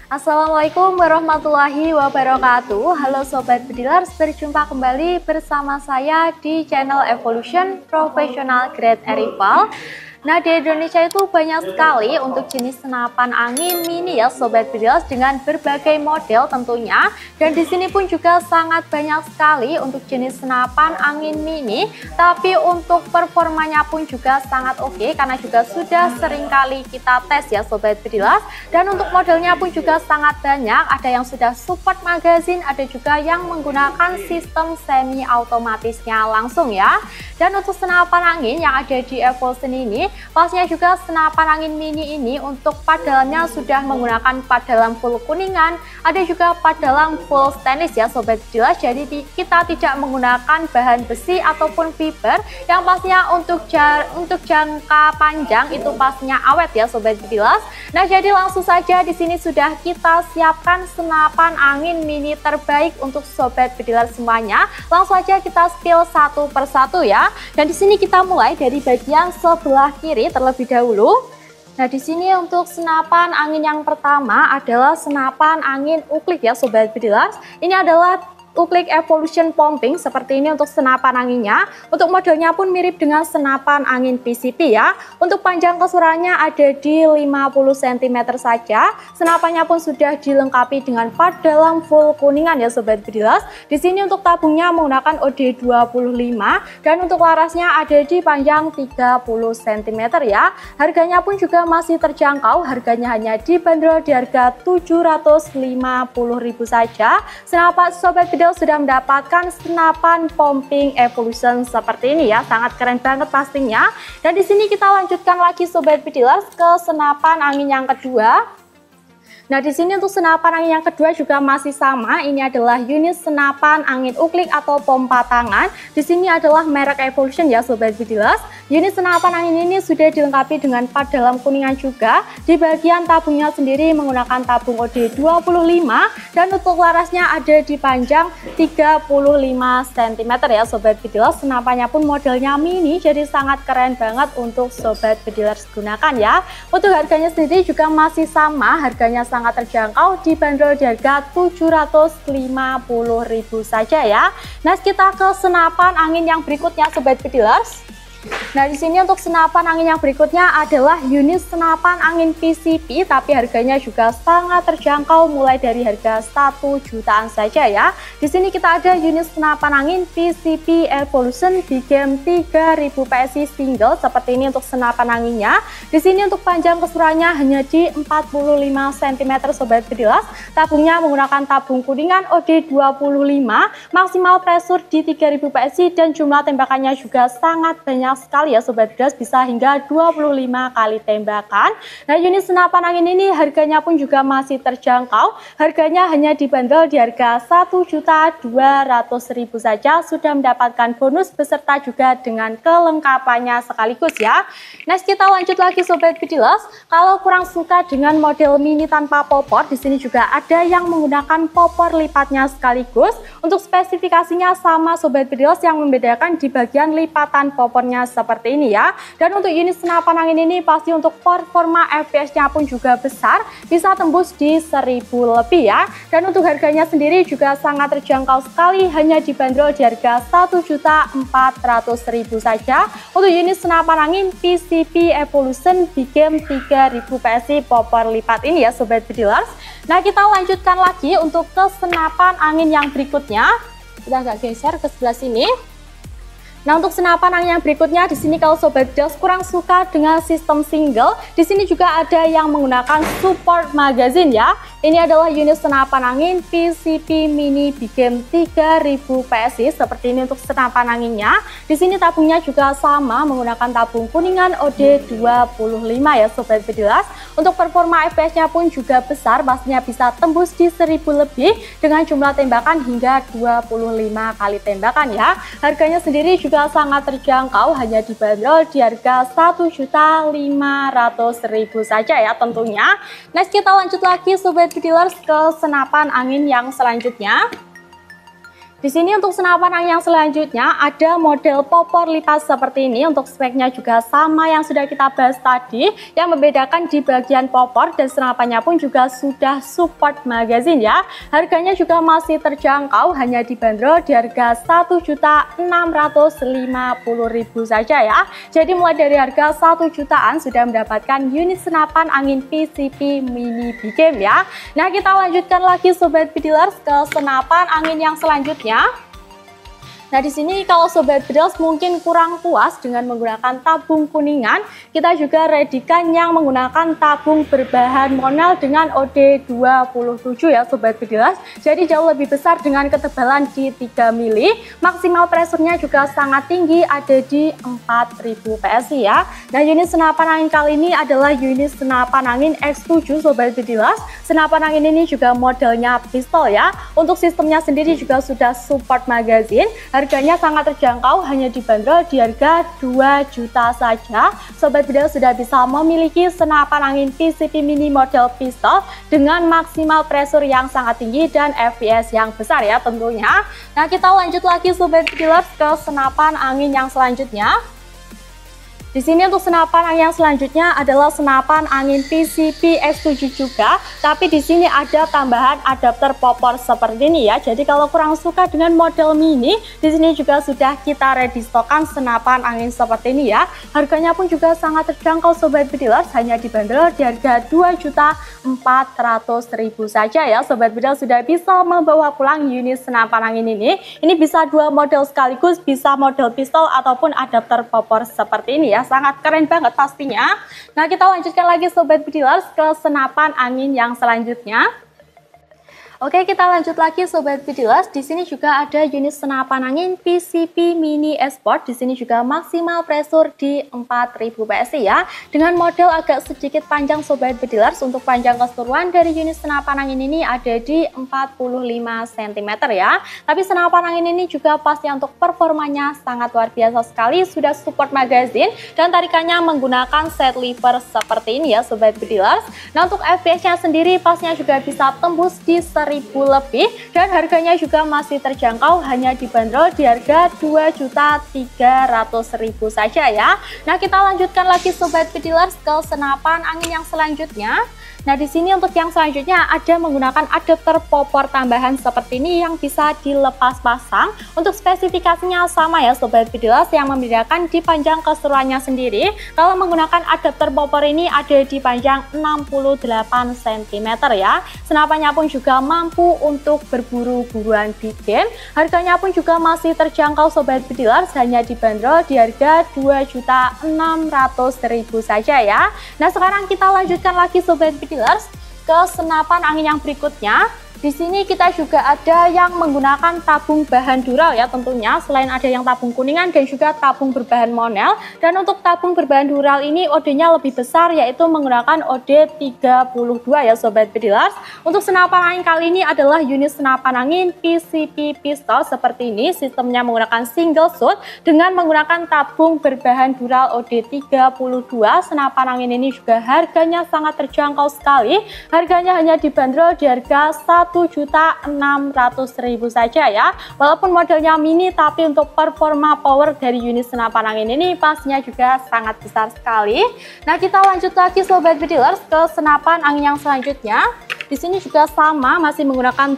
Assalamualaikum warahmatullahi wabarakatuh. Halo Sobat Bedilers, berjumpa kembali bersama saya di channel Evolution Professional Grade Rival. Nah, di Indonesia itu banyak sekali untuk jenis senapan angin mini ya Sobat Bedilers, dengan berbagai model tentunya. Dan di sini pun juga sangat banyak sekali untuk jenis senapan angin mini, tapi untuk performanya pun juga sangat oke karena juga sudah sering kali kita tes ya Sobat Bedilers. Dan untuk modelnya pun juga sangat banyak, ada yang sudah support magazine, ada juga yang menggunakan sistem semi otomatisnya langsung ya. Dan untuk senapan angin yang ada di Evolution ini, pastinya juga senapan angin mini ini untuk padalannya sudah menggunakan padalan full kuningan, ada juga padalan full stainless ya Sobat Bedilers. Jadi kita tidak menggunakan bahan besi ataupun fiber, yang pastinya untuk jangka panjang itu pastinya awet ya Sobat Bedilers. Nah, jadi langsung saja di sini sudah kita siapkan senapan angin mini terbaik untuk Sobat Bedilers semuanya. Langsung saja kita spill satu persatu ya. Dan di sini kita mulai dari bagian sebelah kiri terlebih dahulu. Nah, di sini untuk senapan angin yang pertama adalah senapan angin uklik ya Sobat Bedilers. Ini adalah Uklik Evolution Pumping seperti ini untuk senapan anginnya. Untuk modelnya pun mirip dengan senapan angin PCP ya. Untuk panjang keseluruhannya ada di 50 cm saja. Senapannya pun sudah dilengkapi dengan padalan full kuningan ya Sobat Bedilers. Di sini untuk tabungnya menggunakan OD25 dan untuk larasnya ada di panjang 30 cm ya. Harganya pun juga masih terjangkau. Harganya hanya dibanderol di harga 750.000 saja. Senapan Sobat Bedilers sudah mendapatkan senapan pumping Evolution seperti ini ya, sangat keren banget pastinya. Dan di sini kita lanjutkan lagi Sobat Bedilers ke senapan angin yang kedua. Nah, di sini untuk senapan angin yang kedua juga masih sama. Ini adalah unit senapan angin uklik atau pompa tangan. Di sini adalah merek Evolution ya Sobat Bedilers. Unit senapan angin ini sudah dilengkapi dengan padalan kuningan juga. Di bagian tabungnya sendiri menggunakan tabung OD25 dan untuk larasnya ada di panjang 35 cm ya Sobat Bedilers. Senapannya pun modelnya mini, jadi sangat keren banget untuk Sobat Bedilers gunakan ya. Untuk harganya sendiri juga masih sama, harganya sangat terjangkau, dibanderol di harga 750.000 saja ya. Nah, kita ke senapan angin yang berikutnya Sobat Bedilers. Nah, di sini untuk senapan angin yang berikutnya adalah unit senapan angin PCP, tapi harganya juga sangat terjangkau, mulai dari harga 1 jutaan saja ya. Di sini kita ada unit senapan angin PCP Evolution BGM 3000 PSI single seperti ini untuk senapan anginnya. Di sini untuk panjang keseluruhannya hanya di 45 cm Sobat Bedilers. Tabungnya menggunakan tabung kuningan OD25, maksimal pressure di 3000 PSI dan jumlah tembakannya juga sangat banyak sekali ya Sobat Bedilers, bisa hingga 25 kali tembakan. Nah, unit senapan angin ini harganya pun juga masih terjangkau. Harganya hanya dibanderol di harga 1.200.000 saja, sudah mendapatkan bonus beserta juga dengan kelengkapannya sekaligus ya. Next, kita lanjut lagi Sobat Bedilers. Kalau kurang suka dengan model mini tanpa popor, di sini juga ada yang menggunakan popor lipatnya sekaligus. Untuk spesifikasinya sama Sobat Bedilers, yang membedakan di bagian lipatan popornya seperti ini ya. Dan untuk unit senapan angin ini pasti untuk performa FPS-nya pun juga besar, bisa tembus di 1000 lebih ya. Dan untuk harganya sendiri juga sangat terjangkau sekali, hanya dibanderol di harga 1.400.000 saja. Untuk unit senapan angin PCP Evolution BGM 3000 PSI popor lipat ini ya Sobat Bedilers. Nah, kita lanjutkan lagi untuk ke senapan angin yang berikutnya. Kita agak geser ke sebelah sini. Nah, untuk senapan angin yang berikutnya, di sini kalau Sobat Bedilers kurang suka dengan sistem single, di sini juga ada yang menggunakan support magazine ya. Ini adalah unit senapan angin PCP Mini BGM 3000 PSI seperti ini untuk senapan anginnya. Di sini tabungnya juga sama, menggunakan tabung kuningan OD25 ya Sobat Bedilers. Untuk performa FPS-nya pun juga besar, pastinya bisa tembus di 1000 lebih dengan jumlah tembakan hingga 25 kali tembakan ya. Harganya sendiri juga sangat terjangkau, hanya dibanderol di harga 1.500.000 saja ya tentunya. Next, kita lanjut lagi Sobat Bedilers ke senapan angin yang selanjutnya. Di sini untuk senapan angin yang selanjutnya ada model popor lipat seperti ini. Untuk speknya juga sama yang sudah kita bahas tadi. Yang membedakan di bagian popor dan senapannya pun juga sudah support magazine ya. Harganya juga masih terjangkau, hanya dibanderol di harga Rp1.650.000 saja ya. Jadi mulai dari harga 1 jutaan sudah mendapatkan unit senapan angin PCP Mini Big Game ya. Nah, kita lanjutkan lagi Sobat Bedilers ke senapan angin yang selanjutnya. Nah, di sini kalau Sobat Bedilers mungkin kurang puas dengan menggunakan tabung kuningan, kita juga readykan yang menggunakan tabung berbahan monel dengan OD27 ya Sobat Bedilers. Jadi jauh lebih besar dengan ketebalan di 3 mili, maksimal pressure-nya juga sangat tinggi, ada di 4000 PSI ya. Nah, unit senapan angin kali ini adalah unit senapan angin X7 Sobat Bedilers. Senapan angin ini juga modelnya pistol ya. Untuk sistemnya sendiri juga sudah support magazine. Harganya sangat terjangkau, hanya dibanderol di harga 2 juta saja. Sobat Bedilers sudah bisa memiliki senapan angin PCP Mini model pistol dengan maksimal pressure yang sangat tinggi dan FPS yang besar ya tentunya. Nah, kita lanjut lagi Sobat Bedilers ke senapan angin yang selanjutnya. Di sini untuk senapan angin yang selanjutnya adalah senapan angin PCP X7 juga, tapi di sini ada tambahan adapter popor seperti ini ya. Jadi kalau kurang suka dengan model mini, di sini juga sudah kita ready stokkan senapan angin seperti ini ya. Harganya pun juga sangat terjangkau Sobat Bedilers, hanya dibanderol di harga Rp2.400.000 saja ya. Sobat Bedilers sudah bisa membawa pulang unit senapan angin ini. Ini bisa dua model sekaligus, bisa model pistol ataupun adapter popor seperti ini ya. Sangat keren banget pastinya. Nah, kita lanjutkan lagi Sobat Bedilers ke senapan angin yang selanjutnya. Oke, kita lanjut lagi Sobat Bedilers. Di sini juga ada unit senapan angin PCP Mini Sport. Di sini juga maksimal pressure di 4000 PSI ya. Dengan model agak sedikit panjang Sobat Bedilers. Untuk panjang keseluruhan dari unit senapan angin ini ada di 45 cm ya. Tapi senapan angin ini juga pastinya untuk performanya sangat luar biasa sekali. Sudah support magazine dan tarikannya menggunakan set lever seperti ini ya Sobat Bedilers. Nah, untuk FPS-nya sendiri pastinya juga bisa tembus di 1000 lebih dan harganya juga masih terjangkau, hanya dibanderol di harga Rp2.300.000 saja ya. Nah, kita lanjutkan lagi Sobat Bedilers ke senapan angin yang selanjutnya. Nah, di sini untuk yang selanjutnya ada menggunakan adapter popor tambahan seperti ini yang bisa dilepas pasang. Untuk spesifikasinya sama ya Sobat Bedilers, yang membedakan di panjang keseluruhannya sendiri. Kalau menggunakan adapter popor ini ada di panjang 68 cm ya. Senapannya pun juga mampu untuk berburu-buruan bikin. Harganya pun juga masih terjangkau Sobat Bedilers, hanya dibanderol di harga Rp2.600.000 saja ya. Nah, sekarang kita lanjutkan lagi Sobat Bedilers ke senapan angin yang berikutnya. Di sini kita juga ada yang menggunakan tabung bahan dural ya tentunya, selain ada yang tabung kuningan dan juga tabung berbahan monel. Dan untuk tabung berbahan dural ini OD-nya lebih besar, yaitu menggunakan OD32 ya Sobat Bedilers. Untuk senapan angin kali ini adalah unit senapan angin PCP pistol seperti ini. Sistemnya menggunakan single shot dengan menggunakan tabung berbahan dural OD32. Senapan angin ini juga harganya sangat terjangkau sekali. Harganya hanya dibanderol di harga Rp1.600.000 saja ya. Walaupun modelnya mini, tapi untuk performa power dari unit senapan angin ini pastinya juga sangat besar sekali. Nah, kita lanjut lagi Sobat Bedilers ke senapan angin yang selanjutnya. Di sini juga sama, masih menggunakan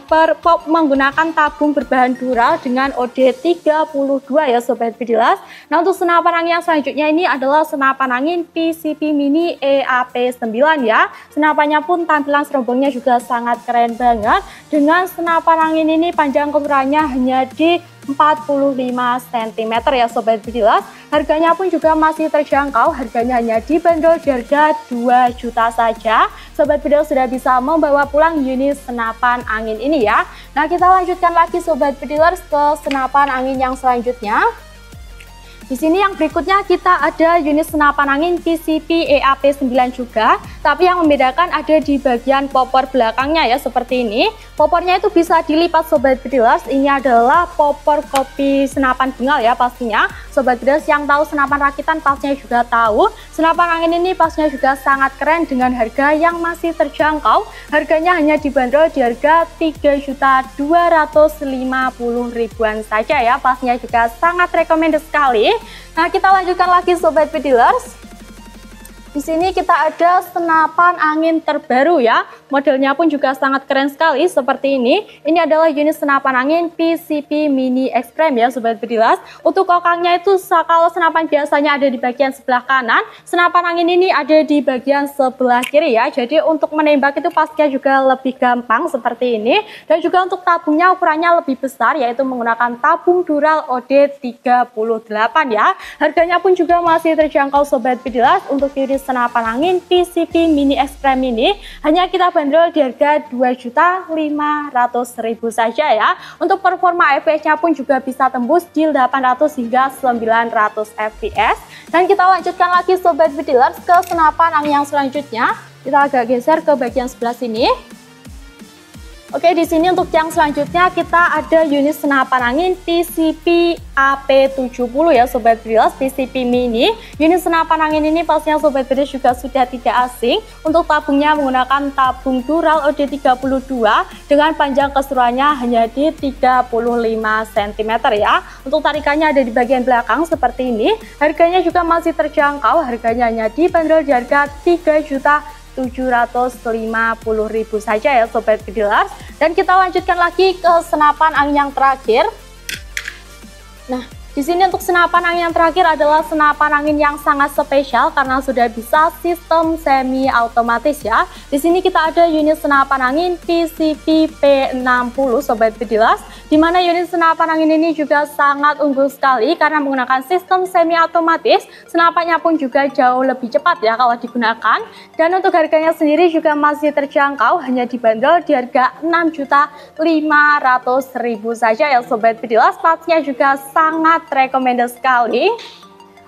tabung berbahan dural dengan OD32 ya Sobat Bedilers. Nah, untuk senapan angin yang selanjutnya ini adalah senapan angin PCP Mini EAP9 ya. Senapannya pun tampilan serobongnya juga sangat keren banget. Dengan senapan angin ini panjang keseluruhannya hanya di 45 cm ya Sobat Bedilers. Harganya pun juga masih terjangkau, harganya hanya dibanderol di harga 2 juta saja. Sobat Bedilers sudah bisa membawa pulang unit senapan angin ini ya. Nah, kita lanjutkan lagi Sobat Bedilers ke senapan angin yang selanjutnya. Di sini yang berikutnya kita ada unit senapan angin PCP EAP9 juga, tapi yang membedakan ada di bagian popor belakangnya ya, seperti ini. Popornya itu bisa dilipat Sobat Bedilers. Ini adalah popor kopi senapan bengal ya pastinya. Sobat Bedilers yang tahu senapan rakitan pastinya juga tahu. Senapan angin ini pastinya juga sangat keren dengan harga yang masih terjangkau. Harganya hanya dibanderol di harga 3.250.000-an saja ya. Pastinya juga sangat recommended sekali. Nah, kita lanjutkan lagi Sobat Bedilers. Di sini kita ada senapan angin terbaru ya. Modelnya pun juga sangat keren sekali seperti ini. Ini adalah unit senapan angin PCP Mini Extreme ya Sobat Bedilers. Untuk kokangnya itu kalau senapan biasanya ada di bagian sebelah kanan, senapan angin ini ada di bagian sebelah kiri ya. Jadi untuk menembak itu pastinya juga lebih gampang seperti ini. Dan juga untuk tabungnya ukurannya lebih besar, yaitu menggunakan tabung Dural OD38 ya. Harganya pun juga masih terjangkau Sobat Bedilers. Untuk unit senapan angin PCP Mini Extreme ini hanya kita bandrol di harga 2.500.000 saja ya. Untuk performa FPS-nya pun juga bisa tembus di 800 hingga 900 FPS. Dan kita lanjutkan lagi Sobat Bedilers ke senapan angin yang selanjutnya. Kita agak geser ke bagian sebelah sini. Oke, di sini untuk yang selanjutnya kita ada unit senapan angin PCP AP70 ya Sobat Bedilers, PCP Mini. Unit senapan angin ini pastinya Sobat Bedilers juga sudah tidak asing. Untuk tabungnya menggunakan tabung Dural OD32 dengan panjang keseluruhannya hanya di 35 cm ya. Untuk tarikannya ada di bagian belakang seperti ini. Harganya juga masih terjangkau, harganya hanya dibanderol di harga 3.750.000 saja ya Sobat Bedilers. Dan kita lanjutkan lagi ke senapan angin yang terakhir. Nah, di sini untuk senapan angin yang terakhir adalah senapan angin yang sangat spesial karena sudah bisa sistem semi otomatis ya. Di sini kita ada unit senapan angin PCP P60 Sobat Bedilers, di mana unit senapan angin ini juga sangat unggul sekali karena menggunakan sistem semi otomatis. Senapannya pun juga jauh lebih cepat ya kalau digunakan. Dan untuk harganya sendiri juga masih terjangkau, hanya dibanderol di harga 6.500.000 saja ya Sobat Bedilers. Pastinya juga sangat recommended sekali.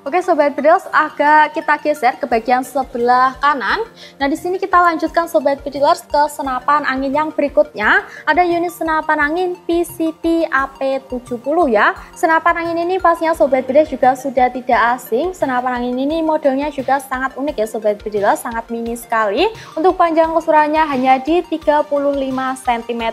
Oke Sobat Bedilers, agak kita geser ke bagian sebelah kanan. Nah, di sini kita lanjutkan Sobat Bedilers ke senapan angin yang berikutnya. Ada unit senapan angin PCP AP70 ya. Senapan angin ini pastinya Sobat Bedilers juga sudah tidak asing. Senapan angin ini modelnya juga sangat unik ya Sobat Bedilers, sangat mini sekali. Untuk panjang keseluruhannya hanya di 35 cm.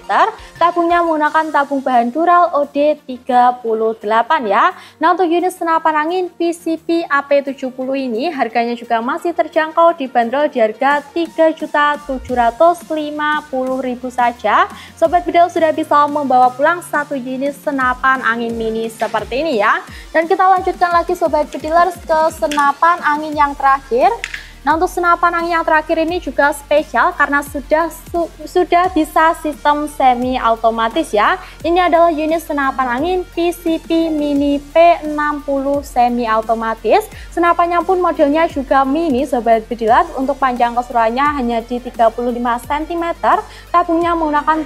Tabungnya menggunakan tabung bahan Dural OD38 ya. Nah, untuk unit senapan angin PCP AP70 ini harganya juga masih terjangkau, dibanderol di harga 3.750.000 saja. Sobat Bedilers sudah bisa membawa pulang satu unit senapan angin mini seperti ini ya. Dan kita lanjutkan lagi Sobat Bedilers ke senapan angin yang terakhir. Nah, untuk senapan angin yang terakhir ini juga spesial karena sudah bisa sistem semi otomatis ya. Ini adalah unit senapan angin PCP Mini P60 semi otomatis. Senapannya pun modelnya juga mini Sobat Bedilers. Untuk panjang keseluruhannya hanya di 35 cm. Tabungnya menggunakan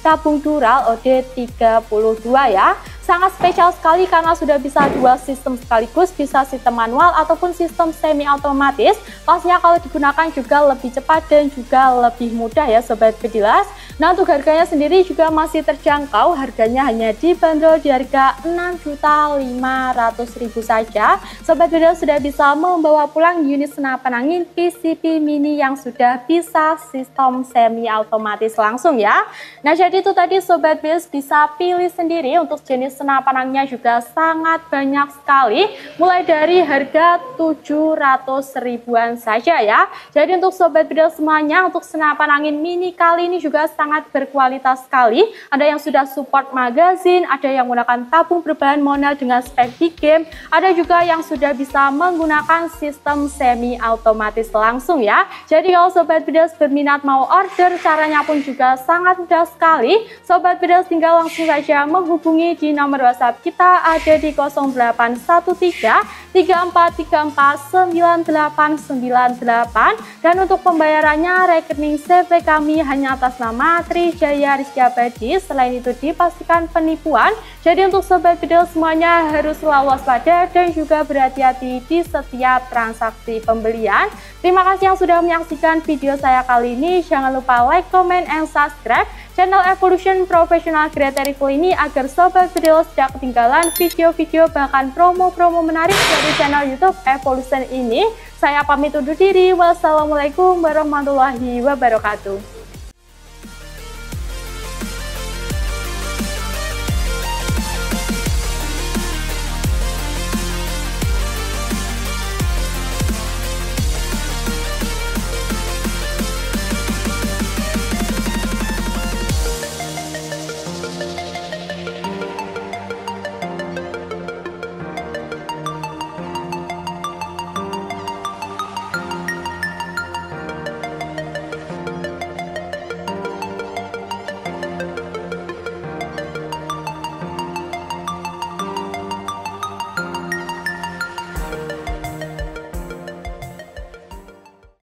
tabung Dural OD32 ya. Sangat spesial sekali karena sudah bisa dua sistem sekaligus, bisa sistem manual ataupun sistem semi otomatis. Pastinya kalau digunakan juga lebih cepat dan juga lebih mudah ya Sobat Bedilers. Nah, untuk harganya sendiri juga masih terjangkau, harganya hanya dibanderol di harga 6.500.000 saja. Sobat Bedilers sudah bisa membawa pulang unit senapan angin PCP Mini yang sudah bisa sistem semi otomatis langsung ya. Nah, jadi itu tadi Sobat Bedilers bisa pilih sendiri. Untuk jenis senapan anginnya juga sangat banyak sekali, mulai dari harga 700 ribuan saja ya. Jadi untuk Sobat Bedilers semuanya, untuk senapan angin mini kali ini juga sangat berkualitas sekali. Ada yang sudah support magazine, ada yang menggunakan tabung berbahan mono dengan spek big game, ada juga yang sudah bisa menggunakan sistem semi otomatis langsung ya. Jadi kalau Sobat Bedilers berminat mau order, caranya pun juga sangat mudah sekali. Sobat Bedilers tinggal langsung saja menghubungi di nomor WhatsApp kita, ada di 0813 3434 9898. Dan untuk pembayarannya rekening CP kami hanya atas nama Trijaya Rizky Abadi. Selain itu dipastikan penipuan Jadi untuk sobat bedil semuanya harus selalu waspada dan juga berhati-hati di setiap transaksi pembelian. Terima kasih yang sudah menyaksikan video saya kali ini. Jangan lupa like, comment, and subscribe channel Evolution Professional Grade Rifle ini agar sobat bedil tidak ketinggalan video-video bahkan promo-promo menarik dari channel YouTube Evolution ini. Saya pamit undur diri. Wassalamualaikum warahmatullahi wabarakatuh.